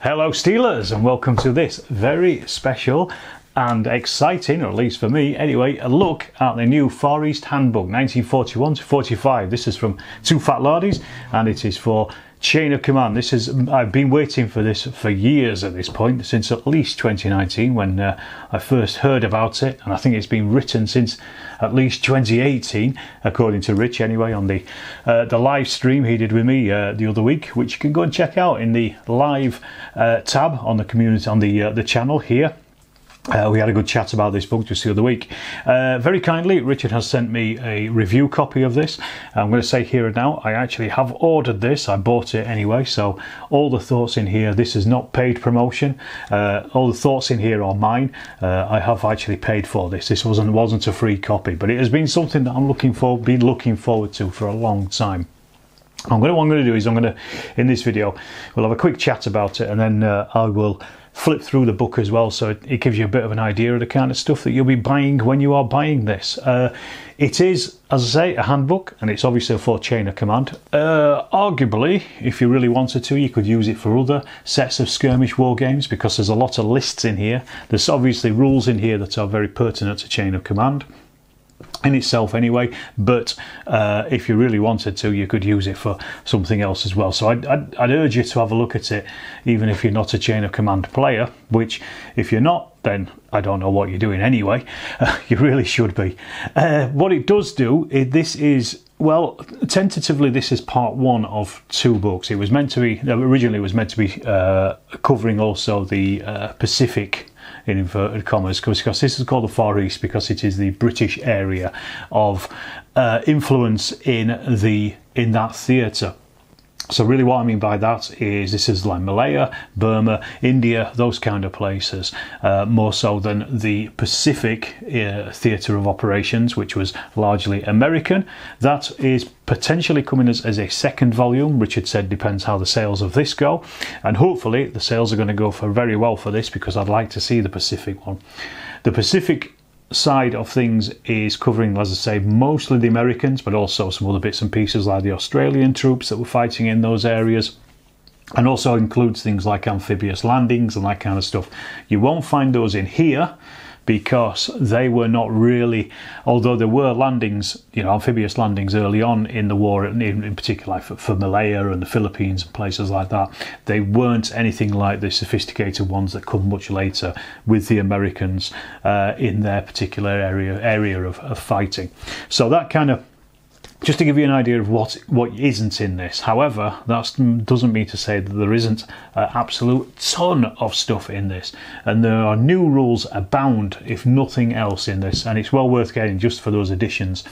Hello Steelers, and welcome to this very special and exciting, or at least for me anyway, a look at the new Far East Handbook 1941 to 45. This is from Two Fat Lardies and it is for Chain of Command. I've been waiting for this for years at this point, since at least 2019 when I first heard about it, and I think it's been written since at least 2018, according to Rich anyway, on the live stream he did with me the other week, which you can go and check out in the live tab on the community, on the channel here. We had a good chat about this book just the other week. Very kindly, Richard has sent me a review copy of this. I'm going to say here and now, I actually have ordered this. I bought it anyway, so all the thoughts in here, this is not paid promotion. All the thoughts in here are mine. I have actually paid for this. This wasn't a free copy, but it has been something that I'm been looking forward to for a long time. What I'm going to do is in this video, we'll have a quick chat about it, and then I will flip through the book as well, so it gives you a bit of an idea of the kind of stuff that you'll be buying when you are buying this. It is, as I say, a handbook, and it's obviously for Chain of Command. Arguably, if you really wanted to, you could use it for other sets of skirmish war games, because there's a lot of lists in here. There's obviously rules in here that are very pertinent to Chain of Command in itself anyway, but if you really wanted to, you could use it for something else as well. So I'd urge you to have a look at it, even if you're not a Chain of Command player, which if you're not, then I don't know what you're doing anyway. You really should be. What it does do, this is, well, tentatively this is part one of two books. It was meant to be, originally it was meant to be covering also the Pacific, in inverted commas, because this is called the Far East because it is the British area of influence in that theatre. So really what I mean by that is this is like Malaya, Burma, India, those kind of places, more so than the Pacific theatre of operations, which was largely American. That is potentially coming as a second volume. Richard said depends how the sales of this go, and hopefully the sales are going to go for very well for this, because I'd like to see the Pacific one. The Pacific side of things is covering, as I say, mostly the Americans, but also some other bits and pieces like the Australian troops that were fighting in those areas, and also includes things like amphibious landings and that kind of stuff. You won't find those in here because they were not really, although there were landings, amphibious landings early on in the war, in particular for Malaya and the Philippines and places like that, they weren't anything like the sophisticated ones that come much later with the Americans in their particular area of fighting. So that kind of, just to give you an idea of what isn't in this. However, that doesn't mean to say that there isn't an absolute ton of stuff in this, and there are new rules abound, if nothing else, in this, and it's well worth getting just for those additions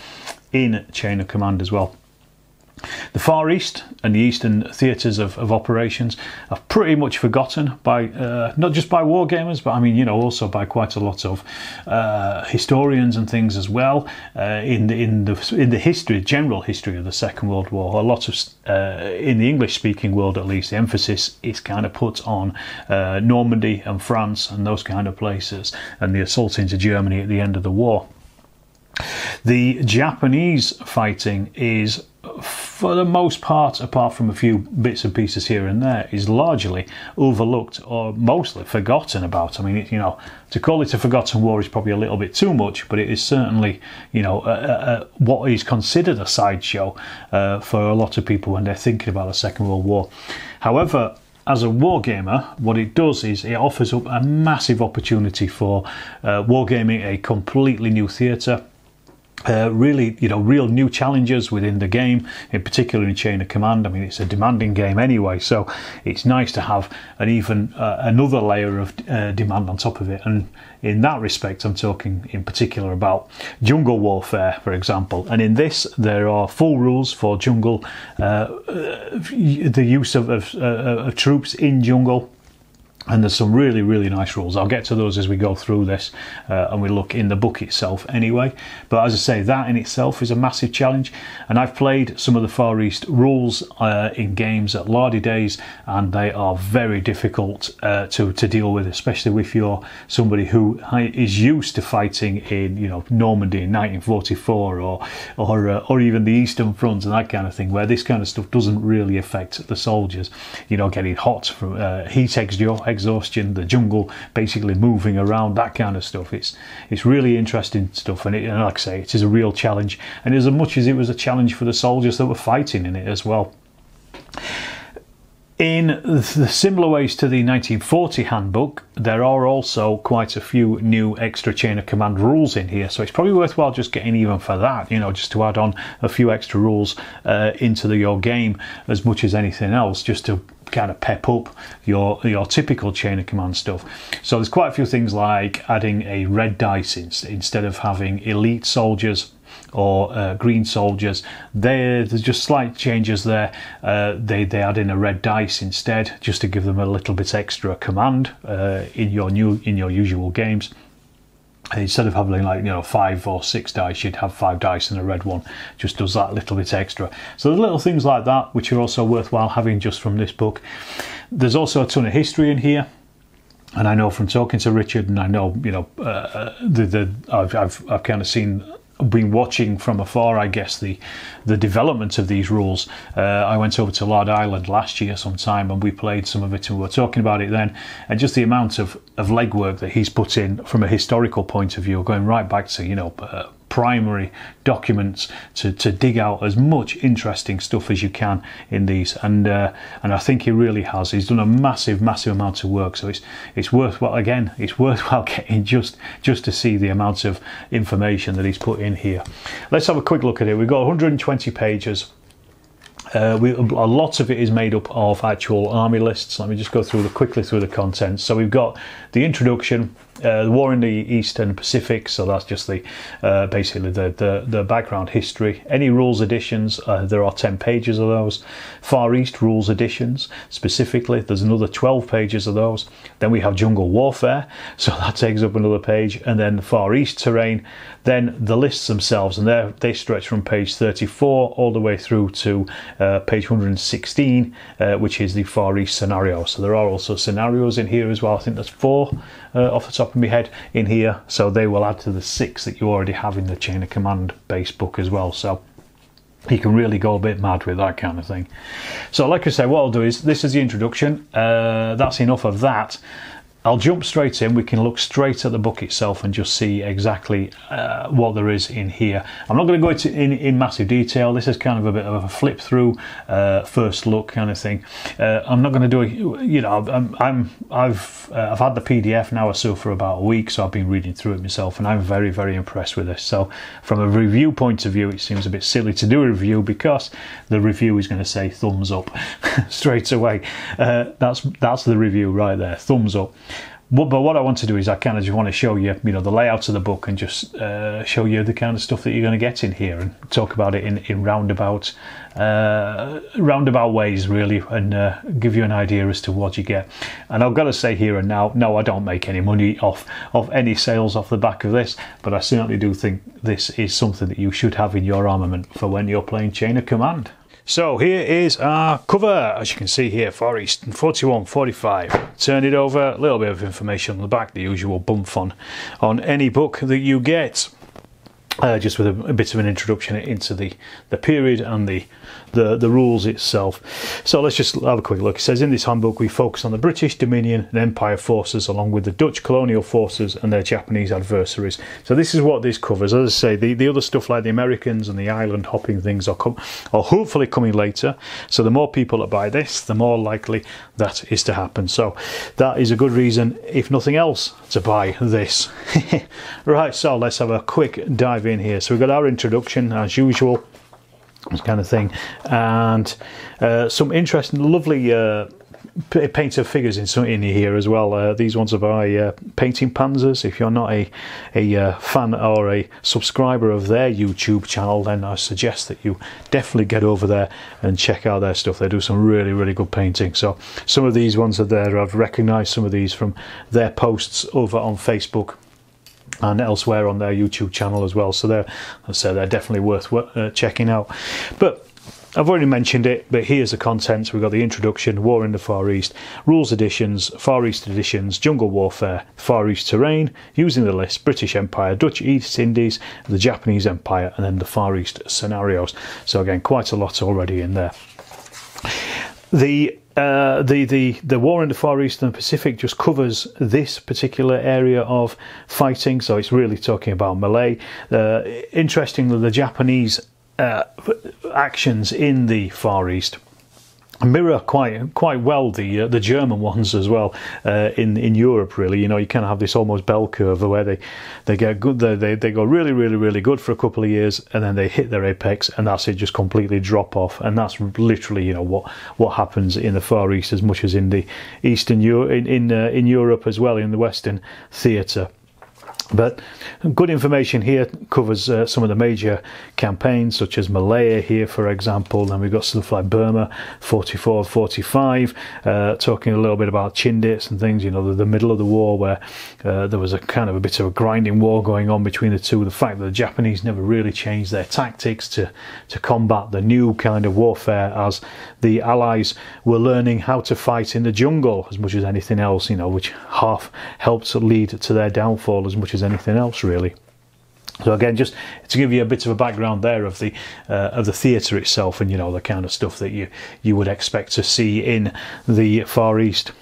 in Chain of Command as well. The Far East and the Eastern theatres of operations are pretty much forgotten by not just by wargamers, but I mean, also by quite a lot of historians and things as well. In the history, general history of the Second World War, a lot of in the English-speaking world at least, the emphasis is kind of put on Normandy and France and those kind of places, and the assault into Germany at the end of the war. The Japanese fighting is, for the most part, apart from a few bits and pieces here and there, is largely overlooked or mostly forgotten about. I mean, to call it a forgotten war is probably a little bit too much, but it is certainly, what is considered a sideshow for a lot of people when they're thinking about the Second World War. However, as a wargamer, what it does is it offers up a massive opportunity for wargaming a completely new theatre. Really, real new challenges within the game, in particular in Chain of Command. I mean, it's a demanding game anyway, so it's nice to have another layer of demand on top of it. And in that respect, I'm talking in particular about jungle warfare, for example. And in this, there are full rules for jungle, the use of troops in jungle. And there's some really, really nice rules. I'll get to those as we go through this and we look in the book itself anyway. But as I say, that in itself is a massive challenge. And I've played some of the Far East rules in games at Lardy Days, and they are very difficult to deal with, especially if you're somebody who is used to fighting in, you know, Normandy in 1944 or even the Eastern Front and that kind of thing, where this kind of stuff doesn't really affect the soldiers. You know, getting hot from heat exhaustion, the jungle basically moving around, that kind of stuff. It's really interesting stuff, and like I say, it is a real challenge, and as much as it was a challenge for the soldiers that were fighting in it as well. In the similar ways to the 1940 handbook, there are also quite a few new extra chain of command rules in here, so it's probably worthwhile just getting even for that, you know, just to add on a few extra rules into your game as much as anything else, just to kind of pep up your typical chain of command stuff. So there's quite a few things like adding a red dice instead of having elite soldiers or green soldiers. There's just slight changes there. They add in a red dice instead, just to give them a little bit extra command in your usual games. Instead of having, like, you know, 5 or 6 dice, you'd have 5 dice and a red one. Just does that little bit extra. So there's little things like that which are also worthwhile having just from this book. There's also a ton of history in here, and I know from talking to Richard, and I know, you know, I've kind of been watching from afar, I guess, the development of these rules. I went over to Lard Island last year sometime, and we played some of it, and we were talking about it then, and just the amount of legwork that he's put in from a historical point of view, going right back to, you know, primary documents to dig out as much interesting stuff as you can in these, and I think he really has. He's done a massive amount of work, so it's worthwhile. Again, it's worthwhile getting just to see the amount of information that he's put in here. Let's have a quick look at it. We've got 120 pages. A lot of it is made up of actual army lists. Let me just go quickly through the contents. So we've got the introduction, the war in the Eastern Pacific, so that's just the basically the background history. Any rules editions, there are 10 pages of those. Far East rules editions specifically, there's another 12 pages of those. Then we have jungle warfare, so that takes up another page, and then the Far East terrain, then the lists themselves, and they stretch from page 34 all the way through to page 116, which is the Far East scenario. So there are also scenarios in here as well. I think there's 4 off the top of my head in here, so they will add to the 6 that you already have in the chain of command base book as well. So you can really go a bit mad with that kind of thing. So like I say, what I'll do is, this is the introduction. That's enough of that. I'll jump straight in. We can look straight at the book itself and just see exactly what there is in here. I'm not going to go into in massive detail. This is kind of a bit of a flip through, first look kind of thing. I'm not going to do it. You know, I've had the PDF now or so for about a week, so I've been reading through it myself, and I'm very impressed with this. So from a review point of view, it seems a bit silly to do a review, because the review is going to say thumbs up straight away. That's the review right there, thumbs up. But what I want to do is, I kind of just want to show you, you know, the layout of the book, and just show you the kind of stuff that you're going to get in here, and talk about it in roundabout ways, really, and give you an idea as to what you get. And I've got to say here and now, no, I don't make any money off any sales off the back of this, but I certainly do think this is something that you should have in your armament for when you're playing Chain of Command. So here is our cover, as you can see here, Far East 41-45. Turn it over, a little bit of information on the back, the usual bum fun on any book that you get. Just with a bit of an introduction into the period and the rules itself. So let's just have a quick look. It says, in this handbook we focus on the British Dominion and Empire forces, along with the Dutch colonial forces and their Japanese adversaries. So this is what this covers. As I say, the other stuff like the Americans and the island hopping things are hopefully coming later. So the more people that buy this, the more likely that is to happen. So that is a good reason, if nothing else, to buy this. Right, so let's have a quick dive in here. So we've got our introduction as usual, this kind of thing, and some interesting, lovely painter figures in here as well. These ones are by Painting Panzers. If you're not a fan or a subscriber of their YouTube channel, then I suggest that you definitely get over there and check out their stuff. They do some really, really good painting. So some of these ones are there. I've recognised some of these from their posts over on Facebook and elsewhere on their YouTube channel as well. So they're definitely worth checking out. But I've already mentioned it, but here's the contents. We've got the introduction, War in the Far East, rules editions, Far East editions, jungle warfare, Far East terrain, using the list, British Empire, Dutch East Indies, the Japanese Empire, and then the Far East scenarios. So again, quite a lot already in there. The War in the Far East and Pacific just covers this particular area of fighting, so it's really talking about melee. Interestingly, the Japanese actions in the Far East mirror quite well the German ones as well in Europe. Really, you know, you kind of have this almost bell curve where they get good, they go really good for a couple of years, and then they hit their apex, and that's it, just completely drop off. And that's literally, you know, what happens in the Far East as much as in the Eastern in Europe as well, in the Western theatre. But good information here, covers some of the major campaigns such as Malaya here, for example. Then we've got stuff like Burma 44, 45, talking a little bit about Chindits and things, you know, the middle of the war where there was a kind of a bit of a grinding war going on between the two. The fact that the Japanese never really changed their tactics to combat the new kind of warfare, as the Allies were learning how to fight in the jungle as much as anything else, you know, which half helped lead to their downfall as much as anything else, really. So again, just to give you a bit of a background there of the theatre itself, and you know, the kind of stuff that you would expect to see in the Far East.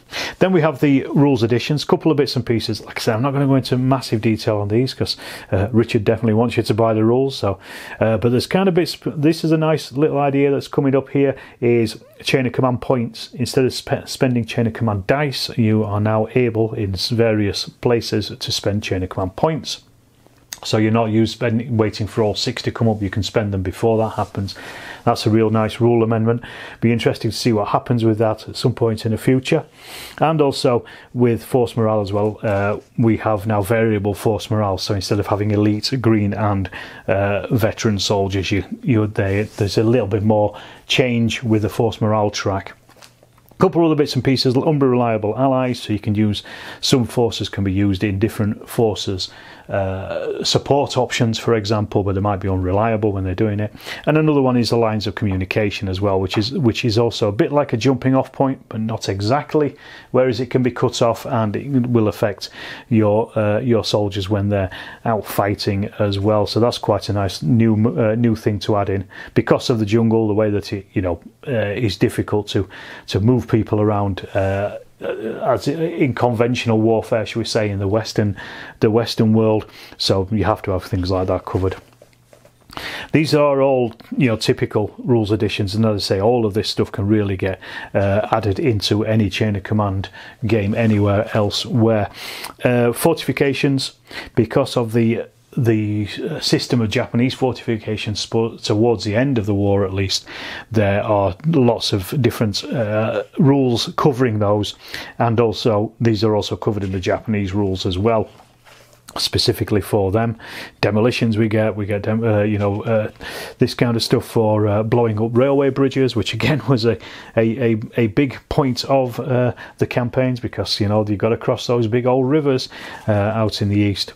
Then we have the rules editions, a couple of bits and pieces. Like I said, I'm not going to go into massive detail on these because Richard definitely wants you to buy the rules. So, but there's kind of bits. This is a nice little idea that's coming up here. Is chain of command points. Instead of spending chain of command dice, you are now able in various places to spend chain of command points. So you're not waiting for all 6 to come up. You can spend them before that happens. That's a real nice rule amendment. Be interesting to see what happens with that at some point in the future. And also with force morale as well, we have now variable force morale. So instead of having elite, green and veteran soldiers, there's a little bit more change with the force morale track. A couple of other bits and pieces, unreliable allies, so you can use, some forces can be used in different forces. Support options, for example, but they might be unreliable when they're doing it. And another one is the lines of communication as well, which is also a bit like a jumping off point, but not exactly, whereas it can be cut off and it will affect your soldiers when they're out fighting as well. So that's quite a nice new thing to add in, because of the jungle, the way that it, you know, is difficult to move people around as in conventional warfare, shall we say, in the Western world. So you have to have things like that covered. These are all, you know, typical rules editions, and as I say, all of this stuff can really get added into any chain of command game anywhere elsewhere. Fortifications, because of the system of Japanese fortifications towards the end of the war, at least, there are lots of different rules covering those, and also these are also covered in the Japanese rules as well, specifically for them. Demolitions we get this kind of stuff for blowing up railway bridges, which again was a big point of the campaigns, because, you know, you've got to cross those big old rivers out in the east.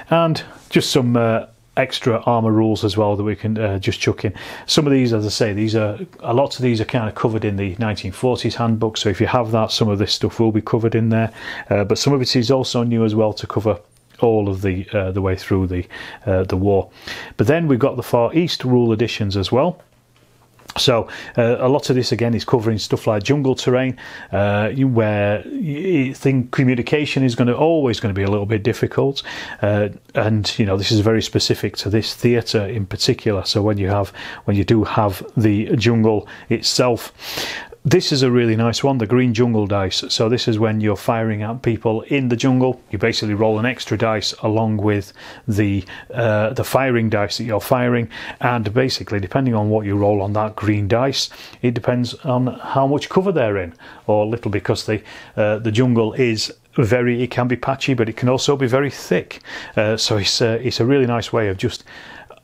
And just some extra armor rules as well that we can just chuck in. Some of these, as I say, lots of these are kind of covered in the 1940s handbook, so if you have that, some of this stuff will be covered in there, but some of it is also new as well to cover all of the way through the war. But then we've got the Far East rule editions as well. So a lot of this again is covering stuff like jungle terrain, where you think communication is always going to be a little bit difficult, and you know, this is very specific to this theatre in particular. So when you do have the jungle itself, This is a really nice one, the green jungle dice. So this is when you're firing at people in the jungle. You basically roll an extra dice along with the firing dice that you're firing, and basically depending on what you roll on that green dice, it depends on how much cover they're in, or little, because the jungle is it can be patchy, but it can also be very thick. So it's a really nice way of just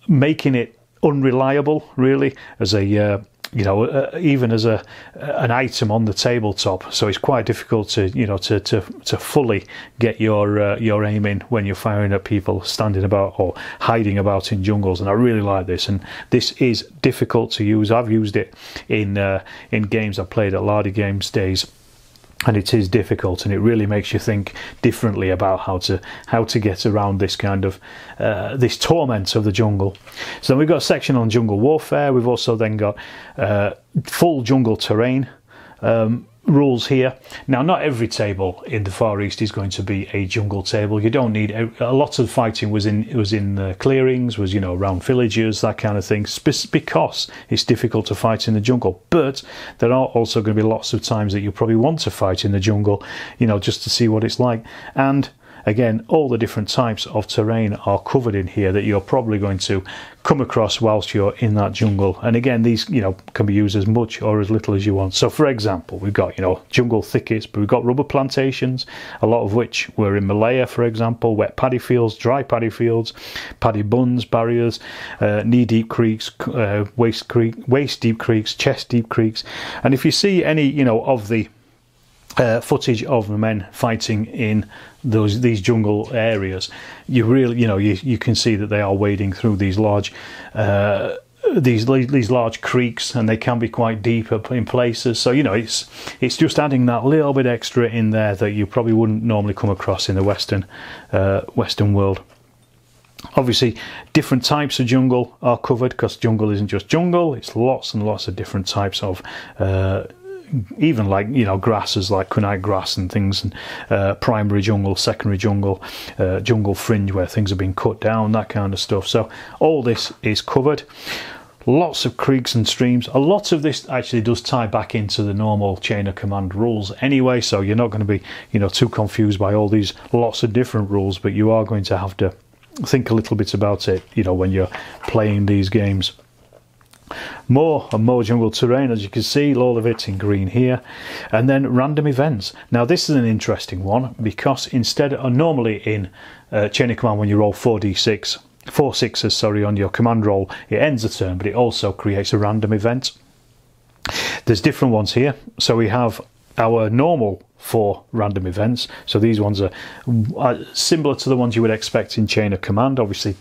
making it unreliable, really, as a even as an item on the tabletop. So it's quite difficult to to fully get your aim in when you're firing at people standing about or hiding about in jungles. And I really like this, and this is difficult to use. I've used it in games I've played at Lardy Games days, and it is difficult, and it really makes you think differently about how to get around this kind of this torment of the jungle. So then we've got a section on jungle warfare. We've also then got full jungle terrain rules here. Now, not every table in the Far East is going to be a jungle table. You don't need a lot of fighting was in the clearings, was around villages, that kind of thing, because it's difficult to fight in the jungle. But there are also going to be lots of times that you probably want to fight in the jungle, just to see what it's like. And again, all the different types of terrain are covered in here that you're probably going to come across whilst you're in that jungle. And again, these can be used as much or as little as you want. So for example, we've got jungle thickets, but we've got rubber plantations, a lot of which were in Malaya, for example, wet paddy fields, dry paddy fields, paddy bunds, barriers, knee-deep creeks, waist-deep creeks, chest-deep creeks. And if you see any of the footage of the men fighting in these jungle areas, you really you can see that they are wading through these large these large creeks, and they can be quite deep up in places. So it's just adding that little bit extra in there that you probably wouldn't normally come across in the Western world. Obviously, different types of jungle are covered, because jungle isn't just jungle, it's lots and lots of different types of even like grasses like kunai grass and things, and primary jungle, secondary jungle, jungle fringe where things have been cut down, that kind of stuff. So all this is covered. Lots of creeks and streams. A lot of this actually does tie back into the normal chain of command rules anyway, so you're not going to be too confused by all these lots of different rules, but you are going to have to think a little bit about it when you're playing these games. More and more jungle terrain, as you can see, all of it in green here. And then random events. Now this is an interesting one, because instead of normally in chain of command, when you roll 4 sixes on your command roll, it ends the turn, but it also creates a random event. There's different ones here. So we have our normal 4 random events. So these ones are similar to the ones you would expect in chain of command, obviously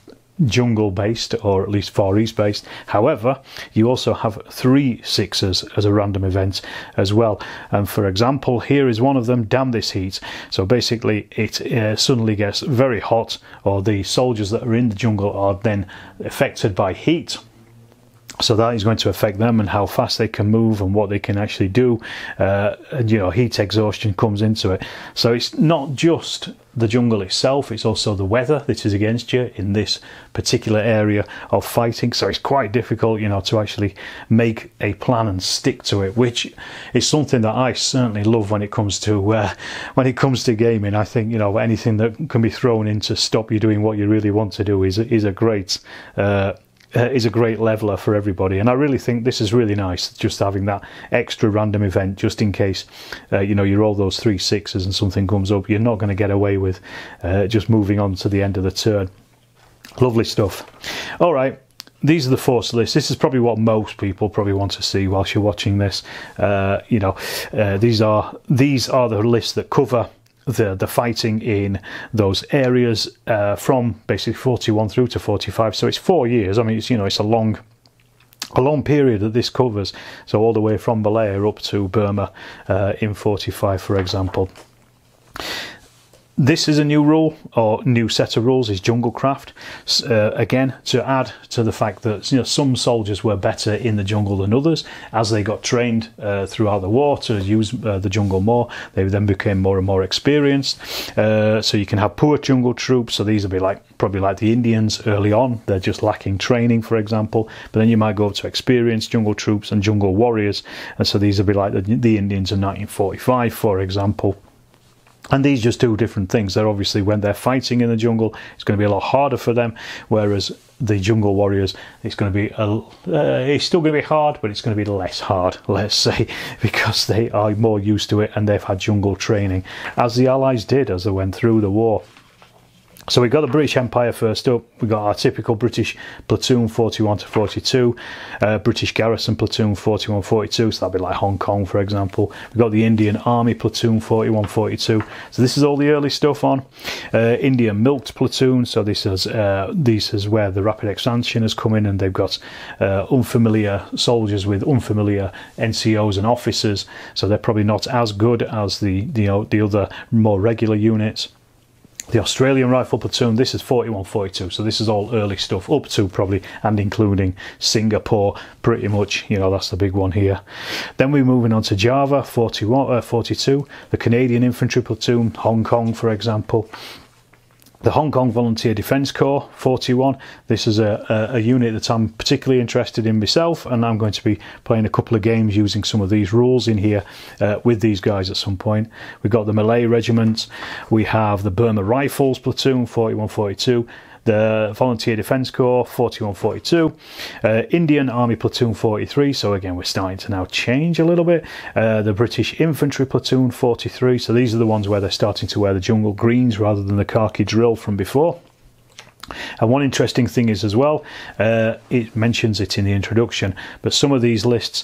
jungle based, or at least Far East based. However, you also have 3 sixes as a random event as well. And for example, here is one of them, damn this heat. So basically it suddenly gets very hot, or the soldiers that are in the jungle are then affected by heat. So that is going to affect them and how fast they can move and what they can actually do. And heat exhaustion comes into it. So it's not just the jungle itself, it's also the weather that is against you in this particular area of fighting. So it's quite difficult, to actually make a plan and stick to it, which is something that I certainly love when it comes to gaming. I think anything that can be thrown in to stop you doing what you really want to do is a great leveler for everybody. And I really think this is really nice, just having that extra random event, just in case you roll those 3 sixes and something comes up. You're not going to get away with just moving on to the end of the turn. Lovely stuff. All right, these are the force lists. This is probably what most people probably want to see whilst you're watching this. These are the lists that cover the fighting in those areas from basically 41 through to 45. So it's 4 years. I mean, it's a long period that this covers. So all the way from Malaya up to Burma in 45, for example. This is a new rule, or new set of rules, is jungle craft. Again, to add to the fact that some soldiers were better in the jungle than others. As they got trained throughout the war to use the jungle more, they then became more and more experienced. So you can have poor jungle troops, so these will be probably like the Indians early on. They're just lacking training, for example. But then you might go up to experienced jungle troops and jungle warriors, and so these will be like the Indians in 1945, for example. And these just do different things. They're obviously, when they're fighting in the jungle, it's going to be a lot harder for them, whereas the jungle warriors, it's going to be it's still going to be hard, but it's going to be less hard, let's say, because they are more used to it and they've had jungle training, as the Allies did as they went through the war. So we got the British Empire first up. We got our typical British platoon 41 to 42, British garrison platoon 41 42, so that'd be like Hong Kong, for example. We got the Indian Army platoon 41 42. So this is all the early stuff on. Indian milked platoon. So this is where the rapid expansion has come in, and they've got unfamiliar soldiers with unfamiliar NCOs and officers. So they're probably not as good as the other more regular units. The Australian Rifle Platoon, this is 41 42, so this is all early stuff, up to probably and including Singapore, pretty much, that's the big one here. Then we're moving on to Java, 42, the Canadian Infantry Platoon, Hong Kong, for example. The Hong Kong Volunteer Defence Corps, 41. This is a unit that I'm particularly interested in myself, and I'm going to be playing a couple of games using some of these rules in here with these guys at some point. We've got the Malay Regiment. We have the Burma Rifles Platoon, 41 42. The Volunteer Defence Corps, 41 42. Indian Army Platoon, 43. So again, we're starting to now change a little bit. The British Infantry Platoon, 43. So these are the ones where they're starting to wear the jungle greens rather than the khaki drill from before. And one interesting thing is as well, it mentions it in the introduction, but some of these lists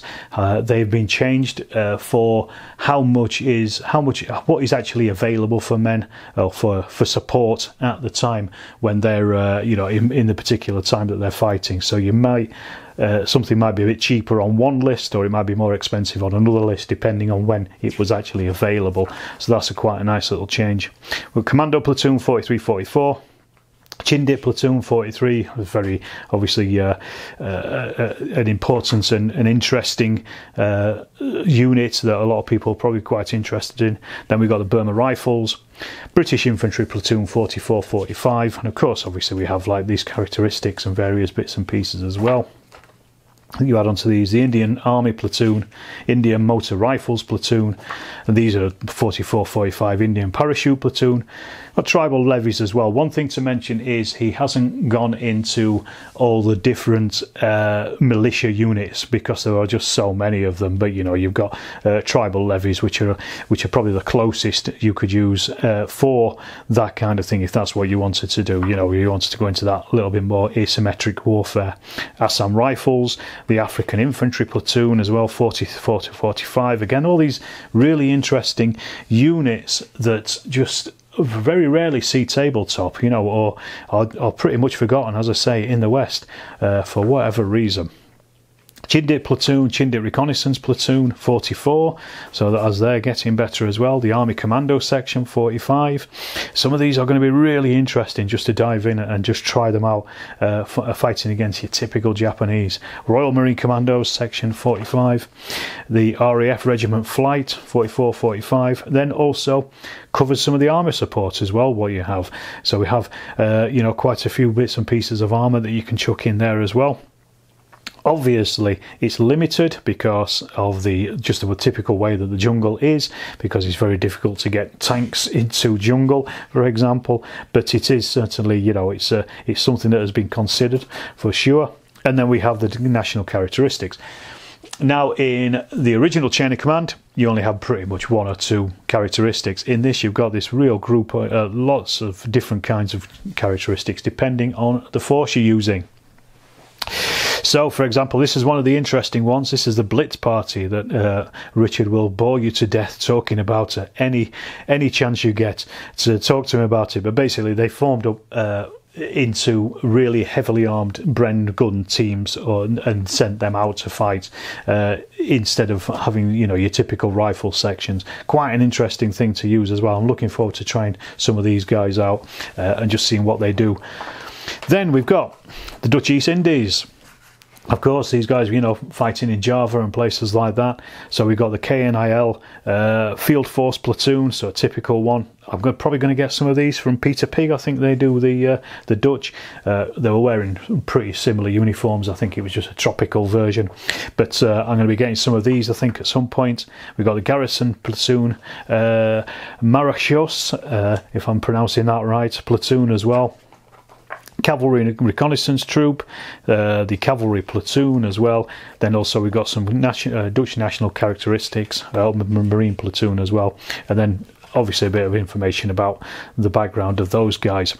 they've been changed for what is actually available for men or for support at the time when they're in the particular time that they're fighting. So you might something might be a bit cheaper on one list, or it might be more expensive on another list, depending on when it was actually available. So that's quite a nice little change. With Commando Platoon 43 44. Chindit Platoon 43 was very obviously an important and an interesting unit that a lot of people are probably quite interested in. Then we got the Burma Rifles, British Infantry Platoon 44 45, and of course obviously we have like these characteristics and various bits and pieces as well. You add onto these the Indian Army Platoon, Indian Motor Rifles Platoon, and these are 44 45 Indian Parachute Platoon. Got tribal levies as well. One thing to mention is he hasn't gone into all the different militia units because there are just so many of them. But you've got tribal levies, which are probably the closest you could use for that kind of thing, if that's what you wanted to do. You wanted to go into that little bit more asymmetric warfare. Assam Rifles, the African Infantry Platoon as well, 44 to 45. Again, all these really interesting units that just very rarely see tabletop, or are pretty much forgotten, as I say, in the West for whatever reason. Chindit Platoon, Chindit Reconnaissance Platoon, 44, so that as they're getting better as well. The Army Commando Section, 45. Some of these are going to be really interesting just to dive in and just try them out, fighting against your typical Japanese. Royal Marine Commandos Section, 45. The RAF Regiment Flight, 44, 45. Then also covers some of the armour support as well, what you have. So we have, quite a few bits and pieces of armour that you can chuck in there as well. Obviously it's limited because of the typical way that the jungle is, because it's very difficult to get tanks into jungle, for example, but it is certainly it's something that has been considered for sure. And then we have the national characteristics. Now in the original chain of command you only have pretty much one or two characteristics. In this you've got this real group, lots of different kinds of characteristics depending on the force you're using. So, for example, this is one of the interesting ones. This is the Blitz Party that Richard will bore you to death talking about at any chance you get to talk to him about it. But basically, they formed up into really heavily armed Bren gun teams and sent them out to fight instead of having, you know, your typical rifle sections. Quite an interesting thing to use as well. I'm looking forward to trying some of these guys out and just seeing what they do. Then we've got the Dutch East Indies. Of course, these guys, you know, fighting in Java and places like that. So we've got the KNIL Field Force Platoon, so a typical one. I'm probably going to get some of these from Peter Pig. I think they do the Dutch. They were wearing pretty similar uniforms. I think it was just a tropical version. But I'm going to be getting some of these, I think, at some point. We've got the Garrison Platoon, Marachos, if I'm pronouncing that right, platoon as well. Cavalry and Reconnaissance Troop, the Cavalry Platoon as well. Then also we've got some Dutch national characteristics, Marine Platoon as well. And then obviously a bit of information about the background of those guys.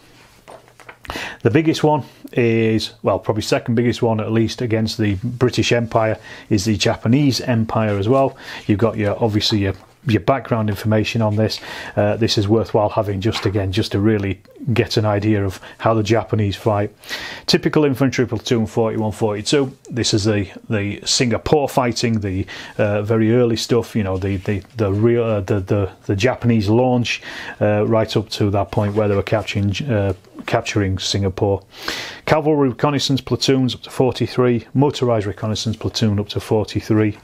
The biggest one is, well, probably second biggest one at least against the British Empire is the Japanese Empire as well. You've got obviously your background information on this. This is worthwhile having just to really get an idea of how the Japanese fight. Typical infantry platoon 4142. This is the Singapore fighting, the very early stuff, you know, the Japanese launch right up to that point where they were capturing Singapore. Cavalry reconnaissance platoons up to 43, motorized reconnaissance platoon up to 43.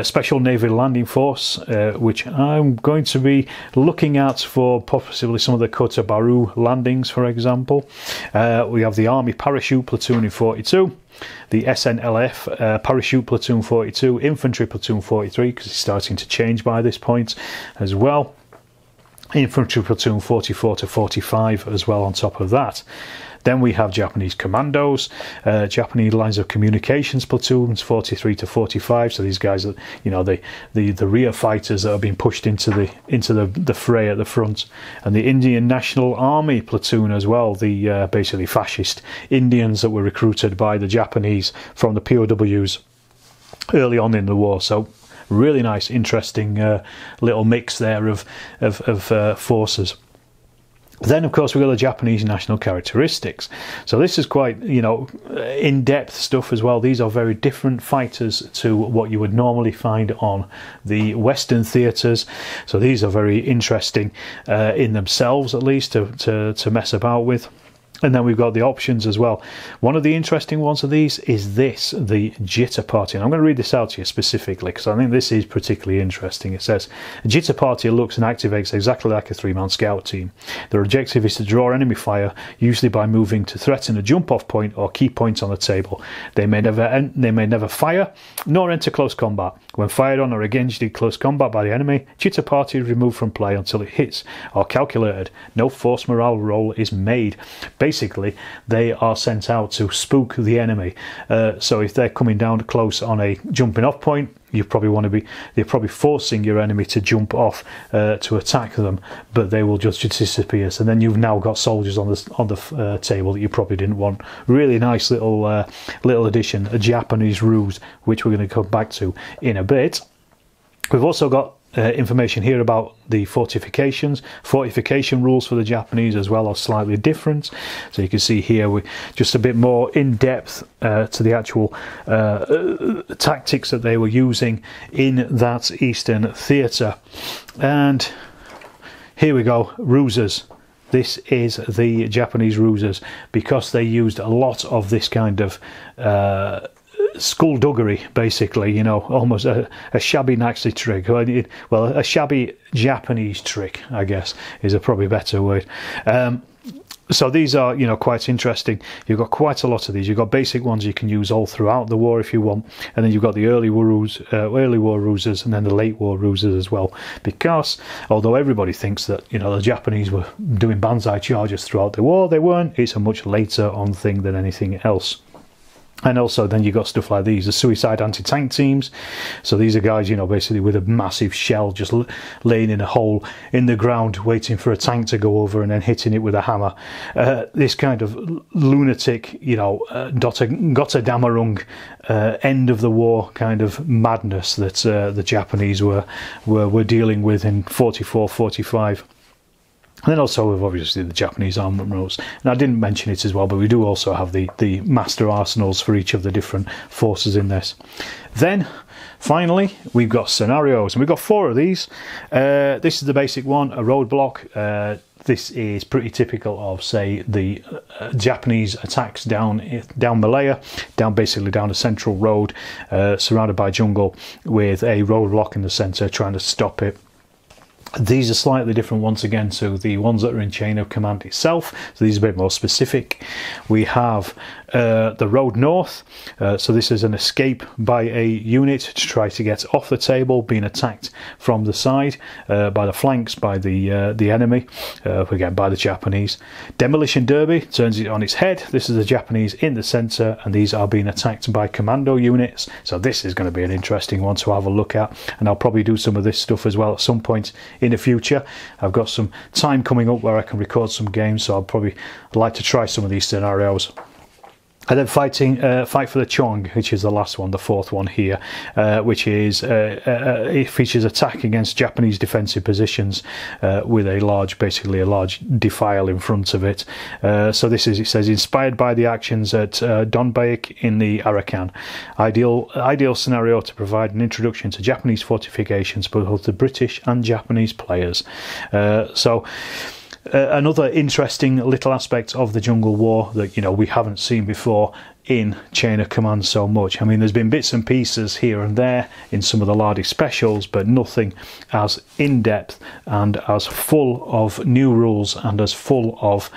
Special Navy Landing Force, which I'm going to be looking at for possibly some of the Kota Baru landings, for example. We have the Army Parachute Platoon in 42, the SNLF Parachute Platoon 42, Infantry Platoon 43, because it's starting to change by this point as well. Infantry Platoon 44 to 45 as well on top of that. Then we have Japanese Commandos, Japanese Lines of Communications Platoons 43 to 45. So these guys are, you know, the rear fighters that are being pushed into the fray at the front. And the Indian National Army Platoon as well, the basically fascist Indians that were recruited by the Japanese from the POWs early on in the war. So really nice, interesting little mix there of forces. Then, of course, we've got the Japanese national characteristics. So this is quite, you know, in-depth stuff as well. These are very different fighters to what you would normally find on the Western theatres. So these are very interesting in themselves, at least, to mess about with. And then we've got the options as well. One of the interesting ones of these is this, the Jitter Party. And I'm going to read this out to you specifically because I think this is particularly interesting. It says, a Jitter Party looks and activates exactly like a three-man scout team. Their objective is to draw enemy fire, usually by moving to threaten a jump-off point or key points on the table. They may never fire, nor enter close combat. When fired on or engaged in close combat by the enemy, Jitter Party is removed from play until it hits or calculated. No force morale roll is made. Basically, they are sent out to spook the enemy. So if they're coming down close on a jumping off point, they're probably forcing your enemy to jump off to attack them, but they will just disappear. So then you've now got soldiers on the table that you probably didn't want. Really nice little addition, a Japanese ruse, which we're going to come back to in a bit. We've also got information here about the fortification rules for the Japanese as well are slightly different. So you can see here we're just a bit more in depth to the actual tactics that they were using in that Eastern theatre. And here we go, rusers. This is the Japanese rusers, because they used a lot of this kind of skullduggery, basically, you know, almost a shabby Nazi trick. Well, a shabby Japanese trick, I guess, is a probably better word. So these are, you know, quite interesting. You've got quite a lot of these. You've got basic ones you can use all throughout the war if you want, and then you've got the early war rusers, and then the late war rusers as well. Because although everybody thinks that, you know, the Japanese were doing banzai charges throughout the war, they weren't. It's a much later on thing than anything else. And also then you got stuff like these, the suicide anti-tank teams. So these are guys, you know, basically with a massive shell just laying in a hole in the ground waiting for a tank to go over and then hitting it with a hammer. This kind of lunatic, you know, Gotterdammerung end of the war kind of madness that the Japanese were dealing with in 44, 45. And then also we've obviously the Japanese armaments. And I didn't mention it as well, but we do also have the master arsenals for each of the different forces in this. Then finally we've got scenarios, and we've got 4 of these. This is the basic one, a roadblock. This is pretty typical of, say, the Japanese attacks down Malaya, basically down a central road, surrounded by jungle, with a roadblock in the centre trying to stop it. These are slightly different once again to the ones that are in Chain of Command itself, so these are a bit more specific. We have the road north, so this is an escape by a unit to try to get off the table, being attacked from the side, by the flanks, by the enemy, again by the Japanese. Demolition Derby turns it on its head. This is the Japanese in the centre, and these are being attacked by commando units, so this is going to be an interesting one to have a look at, and I'll probably do some of this stuff as well at some point in the future. I've got some time coming up where I can record some games, so I'll probably like to try some of these scenarios. And then fight for the Chong, which is the last one, the 4th one here, which is it features attack against Japanese defensive positions with basically a large defile in front of it. So this is, it says, inspired by the actions at Donbaik in the Arakan. Ideal scenario to provide an introduction to Japanese fortifications, both the British and Japanese players. Another interesting little aspect of the Jungle War that, you know, we haven't seen before in Chain of Command so much. I mean, there's been bits and pieces here and there in some of the Lardy specials, but nothing as in-depth and as full of new rules and as full of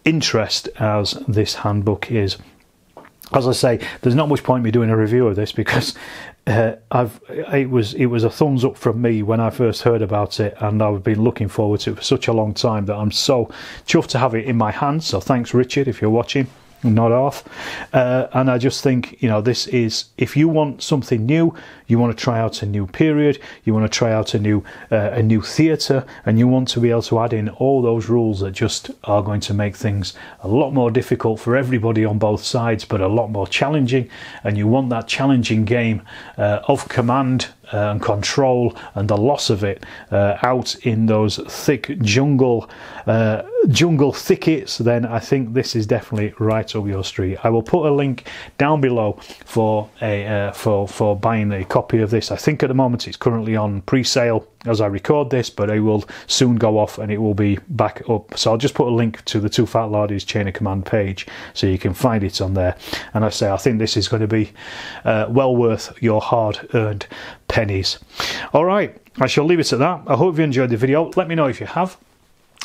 interest as this handbook is. As I say, there's not much point in me doing a review of this because it was a thumbs up from me when I first heard about it, and I've been looking forward to it for such a long time that I'm so chuffed to have it in my hands. So thanks, Richard, if you're watching. Not off. And I just think, you know, this is, if you want something new, you want to try out a new period, you want to try out a new theatre, and you want to be able to add in all those rules that just are going to make things a lot more difficult for everybody on both sides, but a lot more challenging, and you want that challenging game of command and control and the loss of it out in those thick jungle thickets, then I think this is definitely right up your street. I will put a link down below for buying a copy of this. I think at the moment it's currently on pre-sale as I record this, but it will soon go off and it will be back up. So I'll just put a link to the Two Fat Lardies Chain of Command page so you can find it on there. And I think this is going to be well worth your hard-earned pennies. All right, I shall leave it at that. I hope you enjoyed the video. Let me know if you have.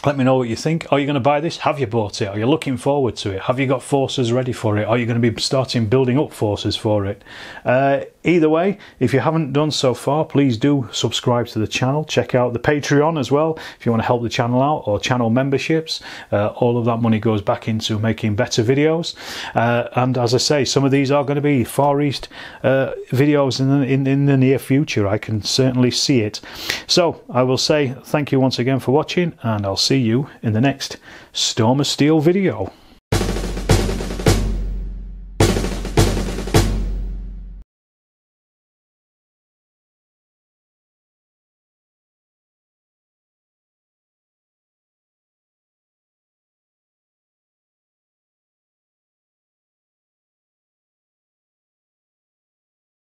Let me know what you think. Are you going to buy this? Have you bought it? Are you looking forward to it? Have you got forces ready for it? Are you going to be starting building up forces for it? Either way, if you haven't done so far, please do subscribe to the channel. Check out the Patreon as well if you want to help the channel out, or channel memberships. All of that money goes back into making better videos. And as I say, some of these are going to be Far East videos in the near future. I can certainly see it. So I will say thank you once again for watching, and I'll see you in the next Storm of Steel video.